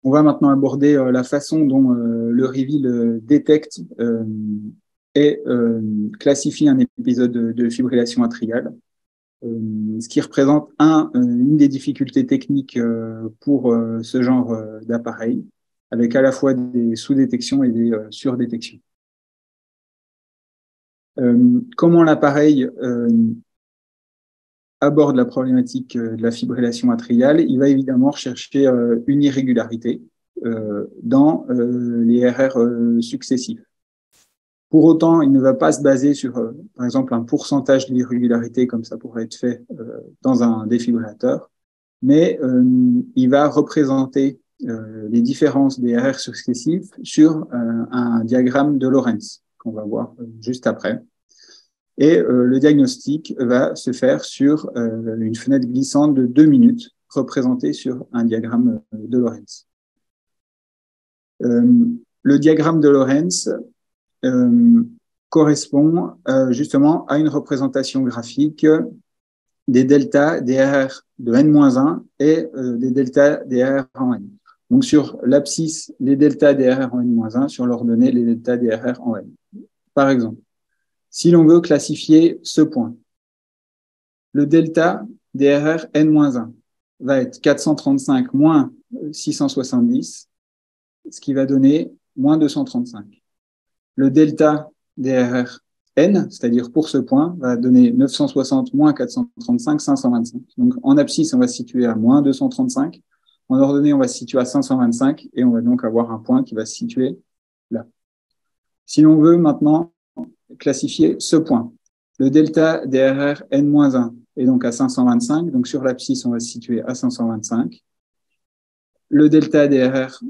On va maintenant aborder la façon dont le reveal détecte et classifie un épisode de fibrillation atriale, ce qui représente une des difficultés techniques pour ce genre d'appareil, avec à la fois des sous-détections et des surdétections. Comment l'appareil aborde la problématique de la fibrillation atriale? Il va évidemment rechercher une irrégularité dans les RR successifs. Pour autant, il ne va pas se baser sur, par exemple, un pourcentage d'irrégularité, comme ça pourrait être fait dans un défibrillateur, mais il va représenter les différences des RR successifs sur un diagramme de Lorentz, qu'on va voir juste après. Et le diagnostic va se faire sur une fenêtre glissante de 2 minutes, représentée sur un diagramme de Lorentz. Le diagramme de Lorentz correspond justement à une représentation graphique des deltas DRR de n-1 et des deltas DRR en n. Donc sur l'abscisse, les deltas DRR en n-1, sur l'ordonnée, les deltas DRR en n. Par exemple, si l'on veut classifier ce point, le delta DRR n-1 va être 435 moins 670, ce qui va donner moins 235. Le delta DRR n, c'est-à-dire pour ce point, va donner 960 moins 435, 525. Donc en abscisse, on va se situer à moins 235. En ordonnée, on va se situer à 525 et on va donc avoir un point qui va se situer là. Si l'on veut maintenant classifier ce point, le delta DRR n-1 est donc à 525, donc sur l'abscisse, on va se situer à 525. Le delta DRR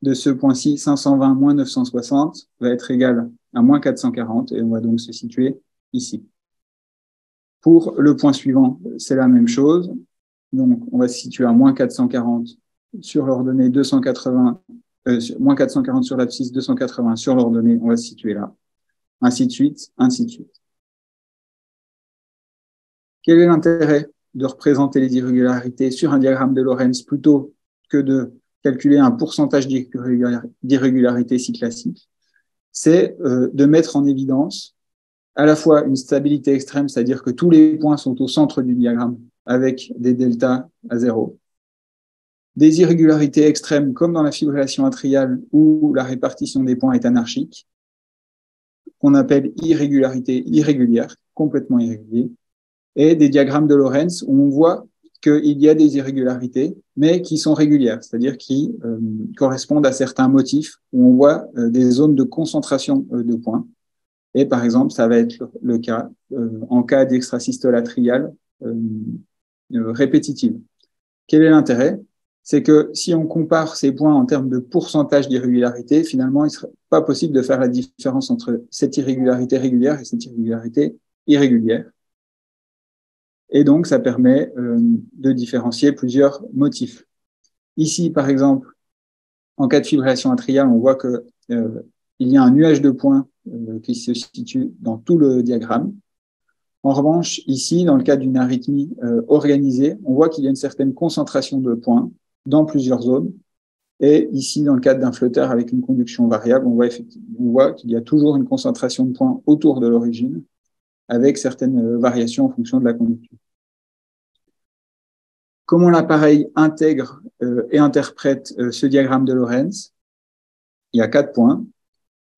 de ce point-ci, 520 moins 960, va être égal à moins 440, et on va donc se situer ici. Pour le point suivant, c'est la même chose. Donc, on va se situer à moins 440 sur l'ordonnée 280, moins 440 sur l'abscisse, 280 sur l'ordonnée, on va se situer là. Ainsi de suite, ainsi de suite. Quel est l'intérêt de représenter les irrégularités sur un diagramme de Lorentz plutôt que de calculer un pourcentage d'irrégularité si classique? C'est de mettre en évidence à la fois une stabilité extrême, c'est-à-dire que tous les points sont au centre du diagramme avec des deltas à 0, des irrégularités extrêmes comme dans la fibrillation atriale où la répartition des points est anarchique, qu'on appelle irrégularité irrégulière, complètement irrégulier, et des diagrammes de Lorentz où on voit qu'il y a des irrégularités, mais qui sont régulières, c'est-à-dire qui correspondent à certains motifs où on voit des zones de concentration de points. Et par exemple, ça va être le cas en cas d'extrasystole atriale répétitive. Quel est l'intérêt? C'est que si on compare ces points en termes de pourcentage d'irrégularité, finalement, il ne serait pas possible de faire la différence entre cette irrégularité régulière et cette irrégularité irrégulière. Et donc, ça permet de différencier plusieurs motifs. Ici, par exemple, en cas de fibrillation atriale, on voit que il y a un nuage de points qui se situe dans tout le diagramme. En revanche, ici, dans le cas d'une arythmie organisée, on voit qu'il y a une certaine concentration de points dans plusieurs zones. Et ici, dans le cadre d'un flotteur avec une conduction variable, on voit qu'il y a toujours une concentration de points autour de l'origine, avec certaines variations en fonction de la conduction. Comment l'appareil intègre et interprète ce diagramme de Lorentz? Il y a 4 points.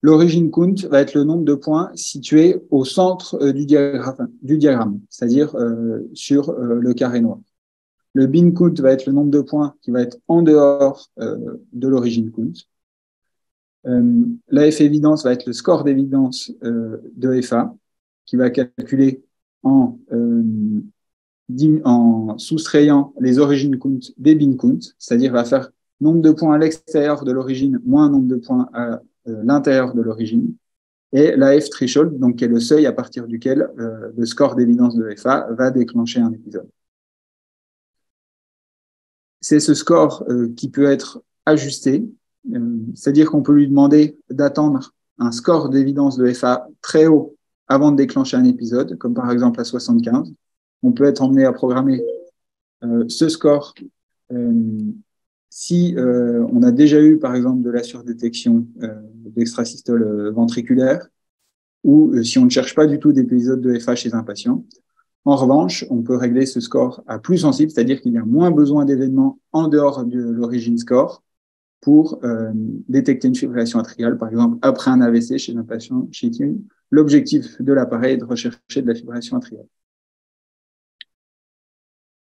L'origine count va être le nombre de points situés au centre du diagramme, c'est-à-dire sur le carré noir. Le bin count va être le nombre de points qui va être en dehors de l'origine count. La F évidence va être le score d'évidence de FA, qui va calculer en soustrayant les origines count des bin count, c'est-à-dire va faire nombre de points à l'extérieur de l'origine moins nombre de points à l'intérieur de l'origine, et la F threshold, donc qui est le seuil à partir duquel le score d'évidence de FA va déclencher un épisode. C'est ce score qui peut être ajusté, c'est-à-dire qu'on peut lui demander d'attendre un score d'évidence de FA très haut avant de déclencher un épisode, comme par exemple à 75. On peut être emmené à programmer ce score si on a déjà eu, par exemple, de la surdétection d'extrasystole ventriculaire, ou si on ne cherche pas du tout d'épisodes de FH chez un patient. En revanche, on peut régler ce score à plus sensible, c'est-à-dire qu'il y a moins besoin d'événements en dehors de l'origine score pour détecter une fibrillation atriale, par exemple, après un AVC chez un patient chez qui l'objectif de l'appareil est de rechercher de la fibrillation atriale.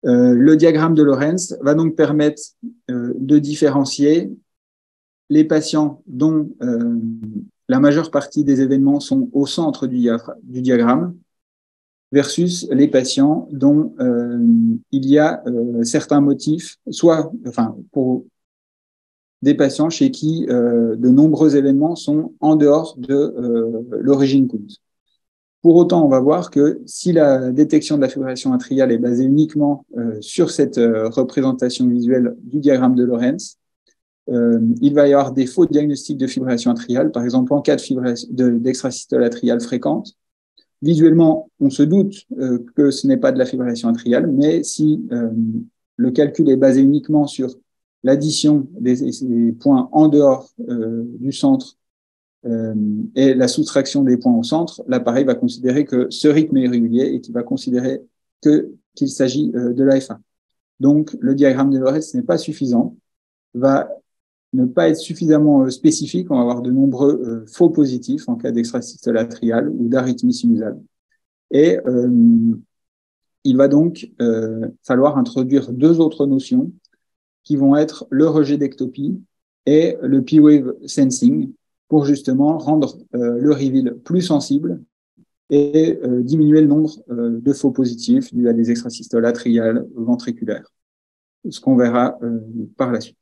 Le diagramme de Lorenz va donc permettre de différencier les patients dont la majeure partie des événements sont au centre du diagramme versus les patients dont il y a certains motifs, pour des patients chez qui de nombreux événements sont en dehors de l'origine cause. Pour autant, on va voir que si la détection de la fibrillation atriale est basée uniquement sur cette représentation visuelle du diagramme de Lorenz, il va y avoir des faux diagnostics de fibrillation atriale, par exemple en cas d'extrasystole atriale fréquente. Visuellement, on se doute que ce n'est pas de la fibrillation atriale, mais si le calcul est basé uniquement sur l'addition des points en dehors du centre et la soustraction des points au centre, l'appareil va considérer que ce rythme est irrégulier et qu'il va considérer qu'il s'agit de l'AF1. Donc, le diagramme de Lorenz n'est pas suffisant, va ne pas être suffisamment spécifique, on va avoir de nombreux faux positifs en cas d'extrasystole atriale ou d'arythmie sinusale. Et il va donc falloir introduire deux autres notions qui vont être le rejet d'ectopie et le P-wave sensing pour justement rendre le reveal plus sensible et diminuer le nombre de faux positifs dus à des extrasystoles atriales ventriculaires, ce qu'on verra par la suite.